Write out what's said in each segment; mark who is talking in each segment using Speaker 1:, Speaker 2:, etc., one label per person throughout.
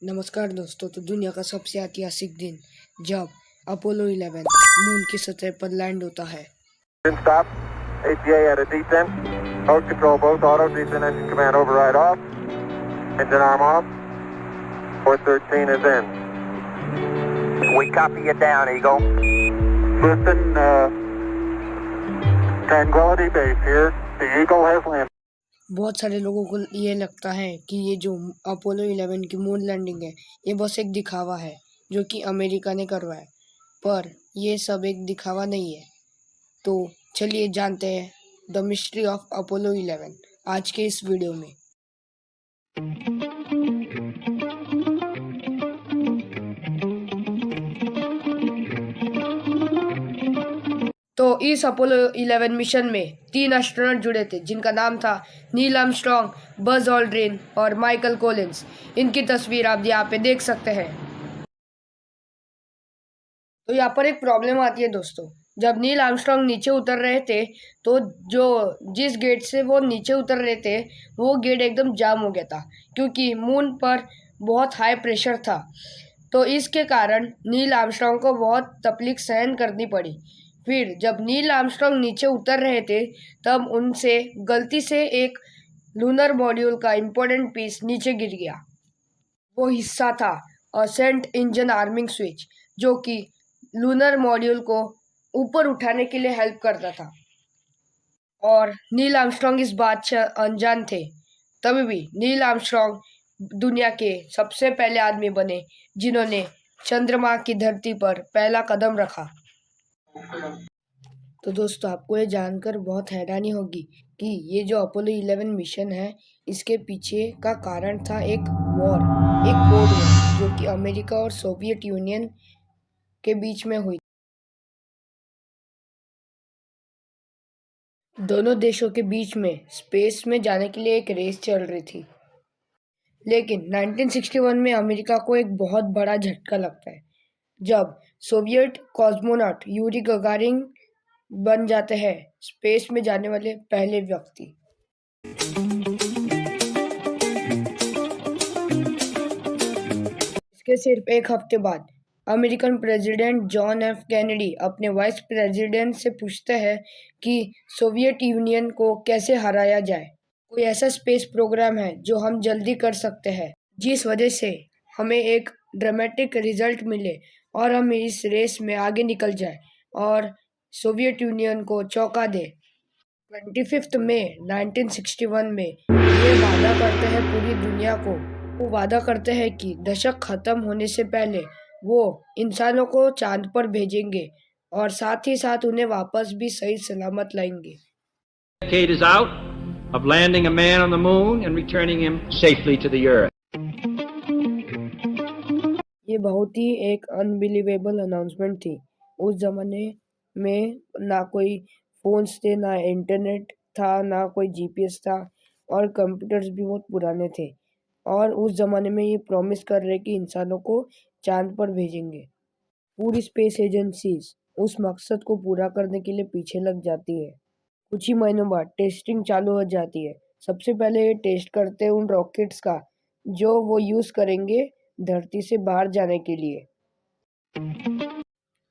Speaker 1: नमस्कार दोस्तों। तो दुनिया का सबसे ऐतिहासिक दिन जब अपोलो 11 मून की सतह पर लैंड होता है।
Speaker 2: Stop. ATA at a descent. Mode control both auto. Descent engine command override off. Engine arm off. 413 is in. We copy you down, Eagle. Listen, Tranquility Base here. The Eagle has landed.
Speaker 1: बहुत सारे लोगों को ये लगता है कि ये जो अपोलो 11 की मून लैंडिंग है ये बस एक दिखावा है जो कि अमेरिका ने करवाया, पर ये सब एक दिखावा नहीं है। तो चलिए जानते हैं द मिस्ट्री ऑफ अपोलो 11 आज के इस वीडियो में। तो इस अपोलो 11 मिशन में 3 एस्ट्रोनॉट जुड़े थे जिनका नाम था नील आर्मस्ट्रॉन्ग, बज ऑल्ड्रिन और माइकल कॉलिंस। इनकी तस्वीर आप यहाँ पे देख सकते हैं। तो यहाँ पर एक प्रॉब्लम आती है दोस्तों। जब नील आर्मस्ट्रॉन्ग नीचे उतर रहे थे तो जिस गेट से वो नीचे उतर रहे थे वो गेट एकदम जाम हो गया था क्योंकि मून पर बहुत हाई प्रेशर था। तो इसके कारण नील आर्मस्ट्रॉन्ग को बहुत तकलीफ सहन करनी पड़ी। फिर जब नील आर्मस्ट्रॉन्ग नीचे उतर रहे थे तब उनसे गलती से एक लूनर मॉड्यूल का इम्पोर्टेंट पीस नीचे गिर गया। वो हिस्सा था असेंट इंजन आर्मिंग स्विच, जो कि लूनर मॉड्यूल को ऊपर उठाने के लिए हेल्प करता था। और नील आर्मस्ट्रॉन्ग इस बात से अनजान थे। तभी भी नील आर्मस्ट्रॉन्ग दुनिया के सबसे पहले आदमी बने जिन्होंने चंद्रमा की धरती पर पहला कदम रखा। तो दोस्तों, आपको ये जानकर बहुत हैरानी होगी कि ये जो अपोलो 11 मिशन है इसके पीछे का कारण था एक वॉर, एक कोल्ड वॉर जो कि अमेरिका और सोवियत यूनियन के बीच में हुई। दोनों देशों के बीच में स्पेस में जाने के लिए एक रेस चल रही थी। लेकिन 1961 में अमेरिका को एक बहुत बड़ा झटका लगता है जब सोवियत कॉस्मोनॉट यूरी गगारिन बन जाते हैं स्पेस में जाने वाले पहले व्यक्ति। इसके सिर्फ एक हफ्ते बाद American president John F Kennedy अपने वाइस प्रेसिडेंट से पूछते हैं कि सोवियत यूनियन को कैसे हराया जाए। कोई ऐसा स्पेस प्रोग्राम है जो हम जल्दी कर सकते हैं जिस वजह से हमें एक ड्रामेटिक रिजल्ट मिले और हम इस रेस में आगे निकल जाए और सोवियत यूनियन को चौंका दे। 25 मई 1961 में ये वादा करते हैं पूरी दुनिया को। वो वादा करते हैं कि दशक खत्म होने से पहले वो इंसानों को चांद पर भेजेंगे और साथ ही साथ उन्हें वापस भी सही सलामत लाएंगे।
Speaker 3: Decade is out of landing a man on the moon and returning him safely to the earth.
Speaker 1: ये बहुत ही एक अनबिलीवेबल अनाउंसमेंट थी। उस जमाने में ना कोई फोन्स थे, ना इंटरनेट था, ना कोई जीपीएस था और कंप्यूटर्स भी बहुत पुराने थे। और उस जमाने में ये प्रॉमिस कर रहे कि इंसानों को चांद पर भेजेंगे। पूरी स्पेस एजेंसीज उस मकसद को पूरा करने के लिए पीछे लग जाती है। कुछ ही महीनों बाद टेस्टिंग चालू हो जाती है। सबसे पहले ये टेस्ट करते हैं उन रॉकेट्स का जो वो यूज करेंगे धरती से बाहर जाने के लिए।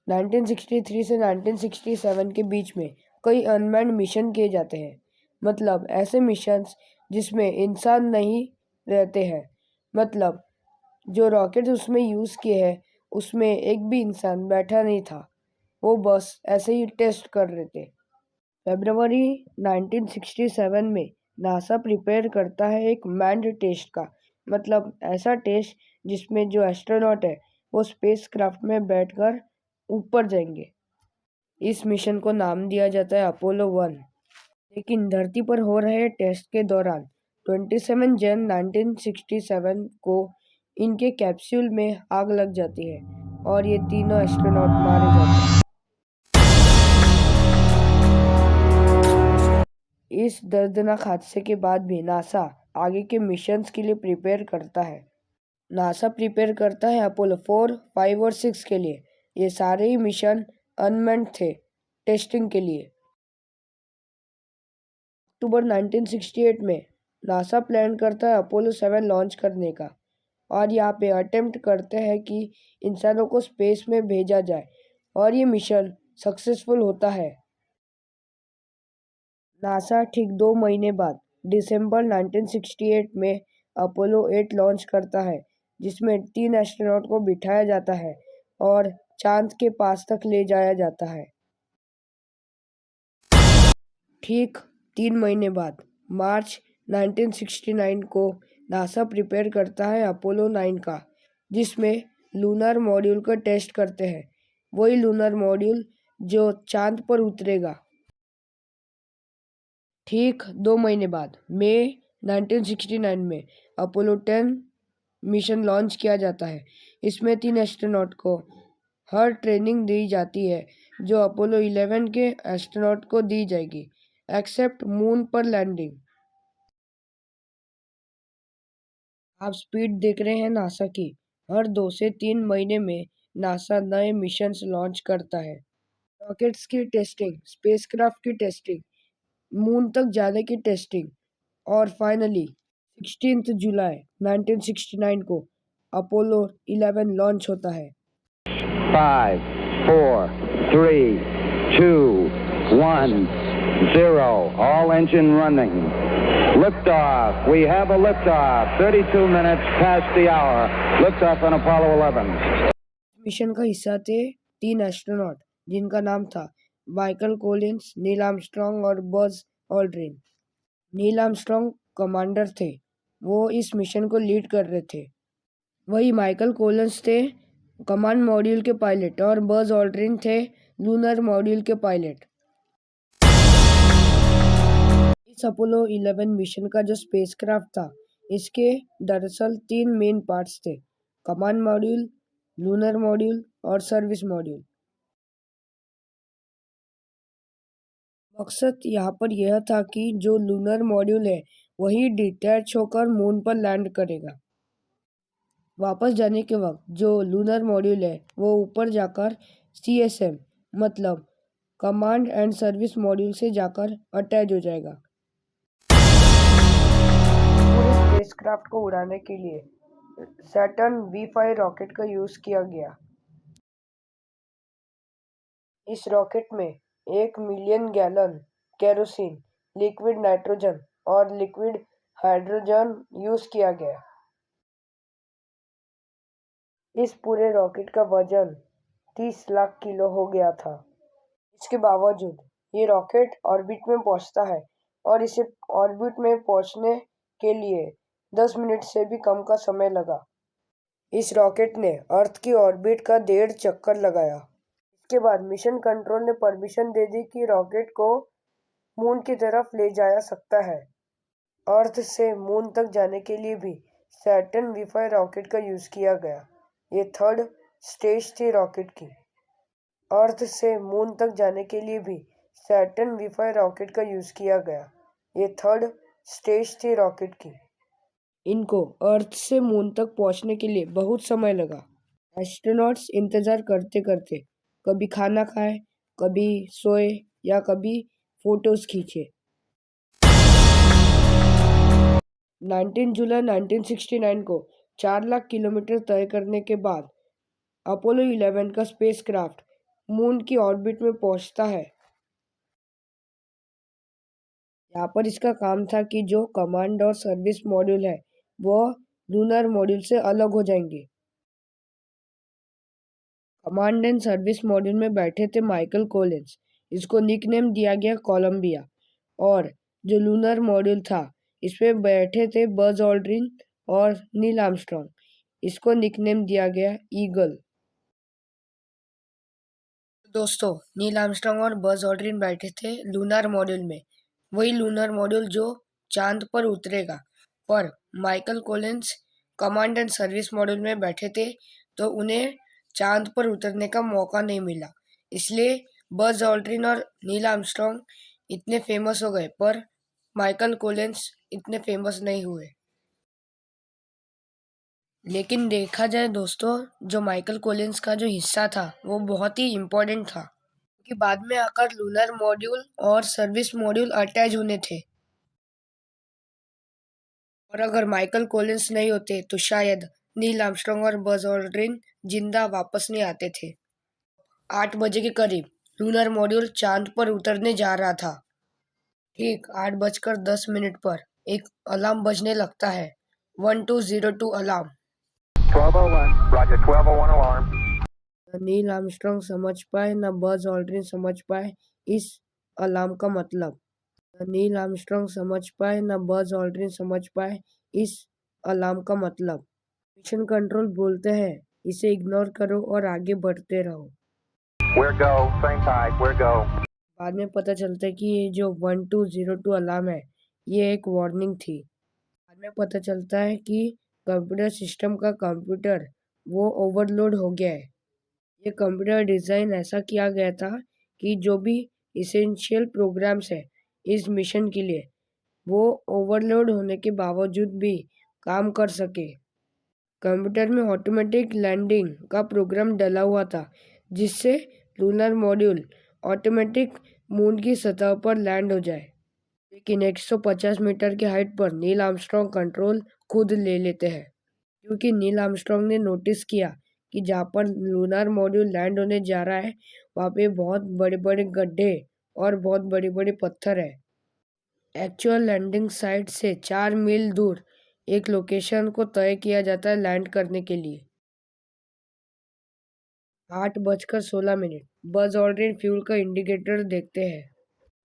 Speaker 1: 1963 से 1967 के बीच में कई अनमैन्ड मिशन किए जाते हैं, मतलब ऐसे मिशंस जिसमें इंसान नहीं रहते हैं। मतलब जो रॉकेट उसमें यूज़ किए हैं उसमें एक भी इंसान बैठा नहीं था, वो बस ऐसे ही टेस्ट कर रहे थे। फरवरी 1967 में नासा प्रिपेयर करता है एक मैन्ड टेस्ट का, मतलब ऐसा टेस्ट जिसमें जो एस्ट्रोनॉट है वो स्पेसक्राफ्ट में बैठकर ऊपर जाएंगे। इस मिशन को नाम दिया जाता है अपोलो 1। लेकिन धरती पर हो रहे टेस्ट के दौरान 27 जन 1967 को इनके कैप्सूल में आग लग जाती है और ये तीनों एस्ट्रोनॉट मारे जाते हैं। इस दर्दनाक हादसे के बाद भी नासा आगे के मिशंस के लिए प्रिपेयर करता है। नासा प्रिपेयर करता है अपोलो 4, 5 और 6 के लिए। ये सारे ही मिशन अनमैन्ड थे टेस्टिंग के लिए। अक्टूबर 1968 में नासा प्लान करता है अपोलो 7 लॉन्च करने का। और यहाँ पे अटेम्प्ट करते हैं कि इंसानों को स्पेस में भेजा जाए और ये मिशन सक्सेसफुल होता है। नासा ठीक 2 महीने बाद दिसंबर 1968 में अपोलो 8 लॉन्च करता है, जिसमें 3 एस्ट्रोनॉट को बिठाया जाता है और चांद के पास तक ले जाया जाता है। ठीक 3 महीने बाद मार्च 1969 को नासा प्रिपेयर करता है अपोलो 9 का, जिसमें लूनर मॉड्यूल का टेस्ट करते हैं। वही लूनर मॉड्यूल जो चांद पर उतरेगा। ठीक 2 महीने बाद मई 1969 में अपोलो 10 मिशन लॉन्च किया जाता है। इसमें 3 एस्ट्रोनॉट को हर ट्रेनिंग दी जाती है जो अपोलो 11 के एस्ट्रोनॉट को दी जाएगी, एक्सेप्ट मून पर लैंडिंग। आप स्पीड देख रहे हैं नासा की। हर 2 से 3 महीने में नासा नए मिशंस लॉन्च करता है। रॉकेट्स की टेस्टिंग, स्पेसक्राफ्ट की टेस्टिंग, मून तक जाने की टेस्टिंग और फाइनली 16 जुलाई 1969 को अपोलो 11 लॉन्च होता है।
Speaker 4: 5, 4, 3, 2, 1, 0. All engine running. Liftoff. We have a liftoff. 32 minutes past the hour. Liftoff on Apollo 11.
Speaker 1: Mission का हिस्सा थे 3 एस्ट्रोनॉट जिनका नाम था माइकल कोलिंस, नील आर्मस्ट्रॉन्ग और Buzz Aldrin. Neil Armstrong commander थे, वो इस मिशन को लीड कर रहे थे। वही माइकल कोलिंस थे कमांड मॉड्यूल के पायलट और बज ऑल्ड्रिन थे लूनर मॉड्यूल के पायलट। इस अपोलो 11 मिशन का जो स्पेसक्राफ्ट था, इसके दरअसल 3 मेन पार्ट्स थे: कमांड मॉड्यूल, लूनर मॉड्यूल और सर्विस मॉड्यूल। मकसद यहाँ पर यह था कि जो लूनर मॉड्यूल है वही डिटैच होकर मून पर लैंड करेगा। वापस जाने के वक्त जो लूनर मॉड्यूल है वो ऊपर जाकर CSM मतलब कमांड एंड सर्विस मॉड्यूल से जाकर अटैच हो जाएगा। पूरे स्पेसक्राफ्ट को उड़ाने के लिए सैटर्न V5 रॉकेट का यूज़ किया गया। इस रॉकेट में 1 million gallon kerosene, liquid nitrogen और लिक्विड हाइड्रोजन यूज़ किया गया। इस पूरे रॉकेट का वजन 30 लाख किलो हो गया था। इसके बावजूद ये रॉकेट ऑर्बिट में पहुंचता है और इसे ऑर्बिट में पहुंचने के लिए 10 मिनट से भी कम का समय लगा। इस रॉकेट ने अर्थ की ऑर्बिट का 1.5 चक्कर लगाया। इसके बाद मिशन कंट्रोल ने परमिशन दे दी कि रॉकेट को मून की तरफ ले जाया सकता है। अर्थ से मून तक जाने के लिए भी सैटर्न V5 रॉकेट का यूज़ किया गया। ये 3rd स्टेज थी रॉकेट की। अर्थ से मून तक जाने के लिए भी सैटर्न V5 रॉकेट का यूज़ किया गया। ये 3rd स्टेज थी रॉकेट की। इनको अर्थ से मून तक पहुंचने के लिए बहुत समय लगा। एस्ट्रोनॉट्स इंतज़ार करते करते कभी खाना खाए, कभी सोए या कभी फोटोज खींचे। 19 जुलाई 1969 को 4 लाख किलोमीटर तय करने के बाद अपोलो 11 का स्पेसक्राफ्ट मून की ऑर्बिट में पहुंचता है। यहाँ पर इसका काम था कि जो कमांड और सर्विस मॉड्यूल है वो लूनर मॉड्यूल से अलग हो जाएंगे। कमांड एंड सर्विस मॉड्यूल में बैठे थे माइकल कोलिंस, इसको निकनेम दिया गया कोलंबिया। और जो लूनर मॉड्यूल था इसमें बैठे थे बज ऑल्ड्रिन और नील आर्मस्ट्रॉन्ग, इसको निकनेम दिया गया ईगल। दोस्तों, नील आर्मस्ट्रॉन्ग और बज ऑल्ड्रिन बैठे थे लूनर मॉड्यूल में, वही लूनर मॉड्यूल जो चांद पर उतरेगा। पर Michael Collins command and service module में बैठे थे तो उन्हें चांद पर उतरने का मौका नहीं मिला। इसलिए बज ऑल्ड्रिन और नील आर्मस्ट्रॉन्ग इतने फेमस हो गए पर माइकल कोलिंस इतने फेमस नहीं हुए। लेकिन देखा जाए दोस्तों, जो माइकल कोलिंस का जो हिस्सा था वो बहुत ही इम्पोर्टेंट था, क्योंकि बाद में आकर लूनर मॉड्यूल और सर्विस मॉड्यूल अटैच होने थे। और अगर माइकल कोलिंस नहीं होते तो शायद नील आर्मस्ट्रांग और बज ऑल्ड्रिन जिंदा वापस नहीं आते थे। 8 बजे के करीब लूनर मॉड्यूल चांद पर उतरने जा रहा था। ठीक 8:10 पर एक अलार्म बजने लगता है। 1202 अलार्म।
Speaker 2: 1201. Roger, 1201 alarm.
Speaker 1: न नील आर्मस्ट्रांग समझ पाए न बज ऑल्ड्रिन समझ पाए इस अलार्म का मतलब। न नील आर्मस्ट्रांग समझ पाए न बज ऑल्ड्रिन समझ पाए इस अलार्म का मतलब। मिशन कंट्रोल बोलते हैं इसे इग्नोर करो और आगे बढ़ते रहो।
Speaker 2: We're go. Same tide. We're go.
Speaker 1: बाद में पता चलता है कि ये जो 1202 अलार्म है ये एक वार्निंग थी। बाद में पता चलता है कि कंप्यूटर सिस्टम का कंप्यूटर वो ओवरलोड हो गया है। ये कंप्यूटर डिज़ाइन ऐसा किया गया था कि जो भी इसेंशियल प्रोग्राम्स है इस मिशन के लिए वो ओवरलोड होने के बावजूद भी काम कर सके। कंप्यूटर में ऑटोमेटिक लैंडिंग का प्रोग्राम डला हुआ था जिससे लूनर मॉड्यूल ऑटोमेटिक मून की सतह पर लैंड हो जाए। लेकिन 150 मीटर की हाइट पर नील आर्मस्ट्रांग कंट्रोल खुद ले लेते हैं क्योंकि नील आर्मस्ट्रांग ने नोटिस किया कि जहाँ पर लूनर मॉड्यूल लैंड होने जा रहा है वहाँ पे बहुत बड़े बड़े गड्ढे और बहुत बड़े बड़े पत्थर है। एक्चुअल लैंडिंग साइट से 4 मील दूर एक लोकेशन को तय किया जाता है लैंड करने के लिए। 8:16 बज ऑल्ड्रिन फ्यूल का इंडिकेटर देखते हैं।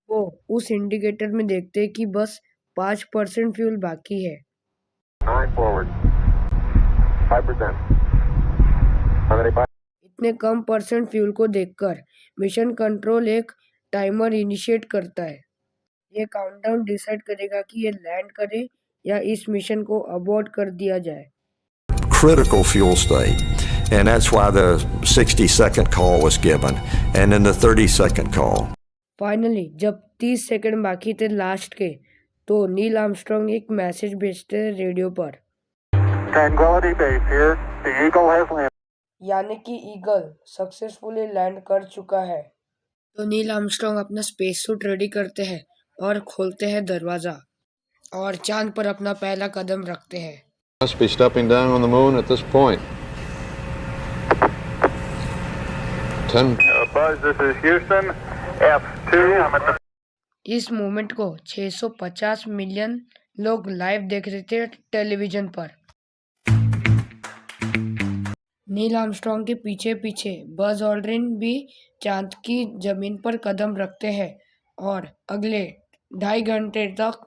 Speaker 1: वो उस इंडिकेटर में देखते हैं कि बस 5% फ्यूल बाकी है।
Speaker 2: 9 forward. 5%. How many 5?
Speaker 1: इतने कम परसेंट फ्यूल को देखकर मिशन कंट्रोल एक टाइमर इनिशिएट करता है। ये काउंटडाउन डिसाइड करेगा कि ये लैंड करे या इस मिशन को अबॉर्ट कर दिया जाए।
Speaker 5: Critical fuel state, and that's why the 60-second call was given, and then the 30-second call.
Speaker 1: Finally जब 30 सेकंड बाकी थे लास्ट के तो नील आर्मस्ट्रांग एक मैसेज भेजते हैं रेडियो पर।
Speaker 2: Tranquility Base here. The Eagle has landed.
Speaker 1: यानी कि ईगल सक्सेसफुली लैंड कर चुका है। तो नील आर्मस्ट्रांग अपना स्पेस सूट रेडी करते हैं और खोलते हैं दरवाज़ा और चांद पर अपना पहला कदम रखते हैं।
Speaker 6: Must be stepping down on the moon at this point. 10.
Speaker 2: Buzz, this is Houston. F2. I'm at the
Speaker 1: इस मूवमेंट को 650 मिलियन लोग लाइव देख रहे थे टेलीविजन पर। नील आर्मस्ट्रांग के पीछे पीछे बज ऑल्ड्रिन भी चांद की जमीन पर कदम रखते हैं और अगले 2.5 घंटे तक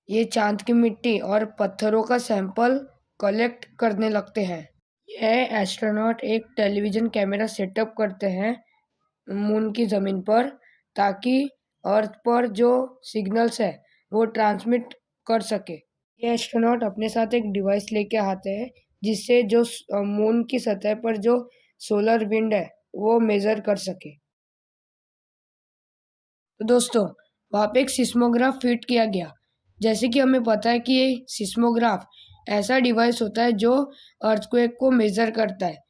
Speaker 1: ये चांद की मिट्टी और पत्थरों का सैंपल कलेक्ट करने लगते हैं। यह एस्ट्रोनॉट एक टेलीविज़न कैमरा सेटअप करते हैं मून की ज़मीन पर ताकि अर्थ पर जो सिग्नल्स है वो ट्रांसमिट कर सके। ये एस्ट्रोनॉट अपने साथ एक डिवाइस लेके आते हैं जिससे जो मून की सतह पर जो सोलर विंड है वो मेज़र कर सके। तो दोस्तों वहाँ पे एक सिस्मोग्राफ फिट किया गया। जैसे कि हमें पता है कि ये सिस्मोग्राफ ऐसा डिवाइस होता है जो अर्थक्वेक को मेज़र करता है।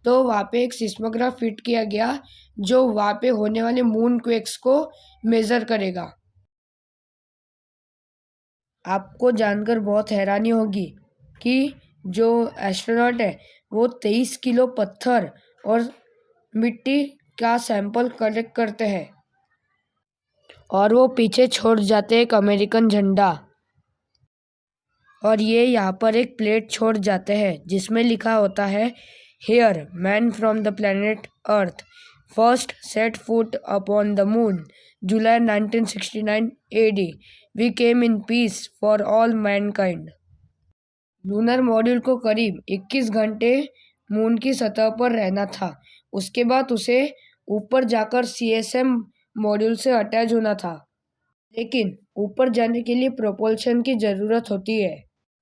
Speaker 1: तो वहाँ पे एक सिस्मोग्राफ फिट किया गया जो वहाँ पे होने वाले मून क्वेक्स को मेज़र करेगा। आपको जानकर बहुत हैरानी होगी कि जो एस्ट्रोनॉट है वो 23 किलो पत्थर और मिट्टी का सैंपल कलेक्ट करते हैं और वो पीछे छोड़ जाते हैं एक अमेरिकन झंडा और ये यहाँ पर एक प्लेट छोड़ जाते हैं जिसमें लिखा होता है Here, man from the planet Earth first set foot upon the moon, July 1969 AD. We came in peace for all mankind. Lunar module को करीब 21 घंटे मून की सतह पर रहना था। उसके बाद उसे ऊपर जाकर CSM मॉड्यूल से अटैच होना था। लेकिन ऊपर जाने के लिए प्रोपल्शन की ज़रूरत होती है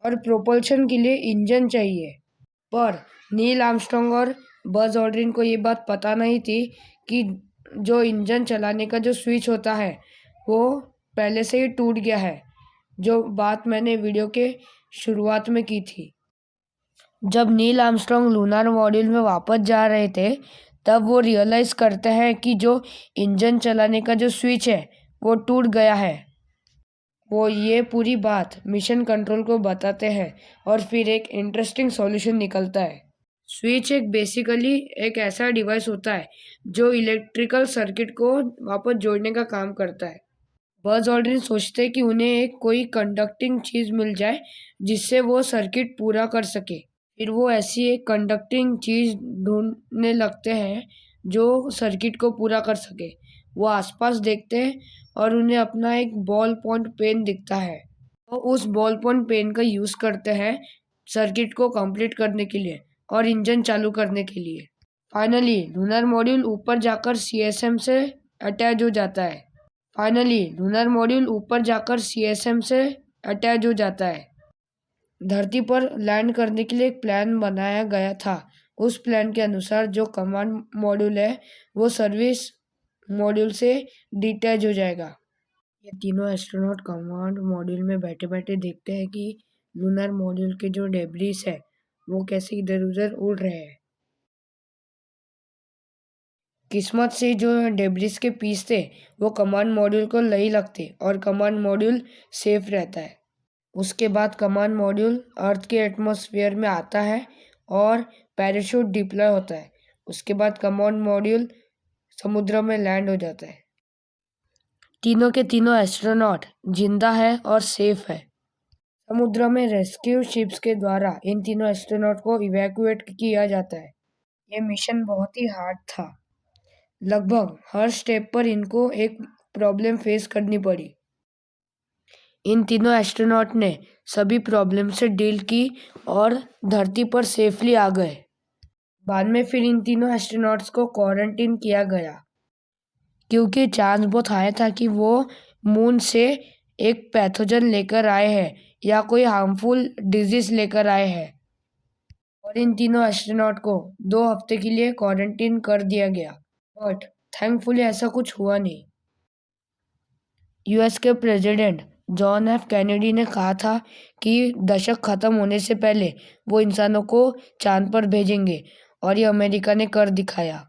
Speaker 1: और प्रोपल्शन के लिए इंजन चाहिए। पर नील आर्मस्ट्रांग और बज ऑल्ड्रिन को ये बात पता नहीं थी कि जो इंजन चलाने का जो स्विच होता है वो पहले से ही टूट गया है, जो बात मैंने वीडियो के शुरुआत में की थी। जब नील आर्मस्ट्रांग लूनर मॉड्यूल में वापस जा रहे थे तब वो रियलाइज़ करते हैं कि जो इंजन चलाने का जो स्विच है वो टूट गया है। वो ये पूरी बात मिशन कंट्रोल को बताते हैं और फिर एक इंटरेस्टिंग सॉल्यूशन निकलता है। स्विच बेसिकली एक ऐसा डिवाइस होता है जो इलेक्ट्रिकल सर्किट को वापस जोड़ने का काम करता है। बज़ ऑल्ड्रिन सोचते हैं कि उन्हें एक कोई कंडक्टिंग चीज़ मिल जाए जिससे वो सर्किट पूरा कर सके। फिर वो ऐसी एक कंडक्टिंग चीज़ ढूंढने लगते हैं जो सर्किट को पूरा कर सके। वो आसपास देखते हैं और उन्हें अपना एक बॉल पॉइंट पेन दिखता है। वो उस बॉल पॉइंट पेन का यूज़ करते हैं सर्किट को कंप्लीट करने के लिए और इंजन चालू करने के लिए। फाइनली लूनर मॉड्यूल ऊपर जाकर सीएसएम से अटैच हो जाता है। धरती पर लैंड करने के लिए एक प्लान बनाया गया था। उस प्लान के अनुसार जो कमांड मॉड्यूल है वो सर्विस मॉड्यूल से डिटैच हो जाएगा। ये तीनों एस्ट्रोनॉट कमांड मॉड्यूल में बैठे बैठे देखते हैं कि लूनर मॉड्यूल के जो डेब्रिस है वो कैसे इधर उधर उड़ रहे हैं। किस्मत से जो डेब्रिस के पीस थे वो कमांड मॉड्यूल को नहीं लगते और कमांड मॉड्यूल सेफ रहता है। उसके बाद कमांड मॉड्यूल अर्थ के एटमॉस्फेयर में आता है और पैराशूट डिप्लॉय होता है। उसके बाद कमांड मॉड्यूल समुद्र में लैंड हो जाता है। तीनों के तीनों एस्ट्रोनॉट जिंदा है और सेफ है। समुद्र में रेस्क्यू शिप्स के द्वारा इन तीनों एस्ट्रोनॉट को इवैक्यूएट किया जाता है। ये मिशन बहुत ही हार्ड था। लगभग हर स्टेप पर इनको एक प्रॉब्लम फेस करनी पड़ी। इन तीनों एस्ट्रोनॉट ने सभी प्रॉब्लम से डील की और धरती पर सेफली आ गए। बाद में फिर इन तीनों एस्ट्रोनॉट्स को क्वारंटीन किया गया क्योंकि चांस बहुत हाई था कि वो मून से एक पैथोजन लेकर आए हैं या कोई हार्मफुल डिजीज लेकर आए हैं। और इन तीनों एस्ट्रोनॉट को 2 हफ्ते के लिए क्वारंटीन कर दिया गया, बट थैंकफुली ऐसा कुछ हुआ नहीं। यूएस के प्रेसिडेंट जॉन एफ कैनेडी ने कहा था कि दशक खत्म होने से पहले वो इंसानों को चांद पर भेजेंगे और ये अमेरिका ने कर दिखाया।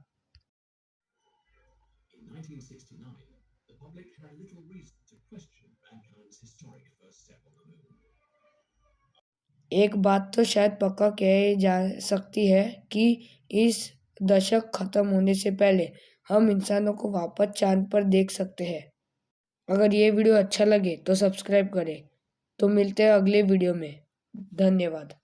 Speaker 1: एक बात तो शायद पक्का कही जा सकती है कि इस दशक खत्म होने से पहले हम इंसानों को वापस चांद पर देख सकते हैं। अगर ये वीडियो अच्छा लगे तो सब्सक्राइब करें। तो मिलते हैं अगले वीडियो में। धन्यवाद।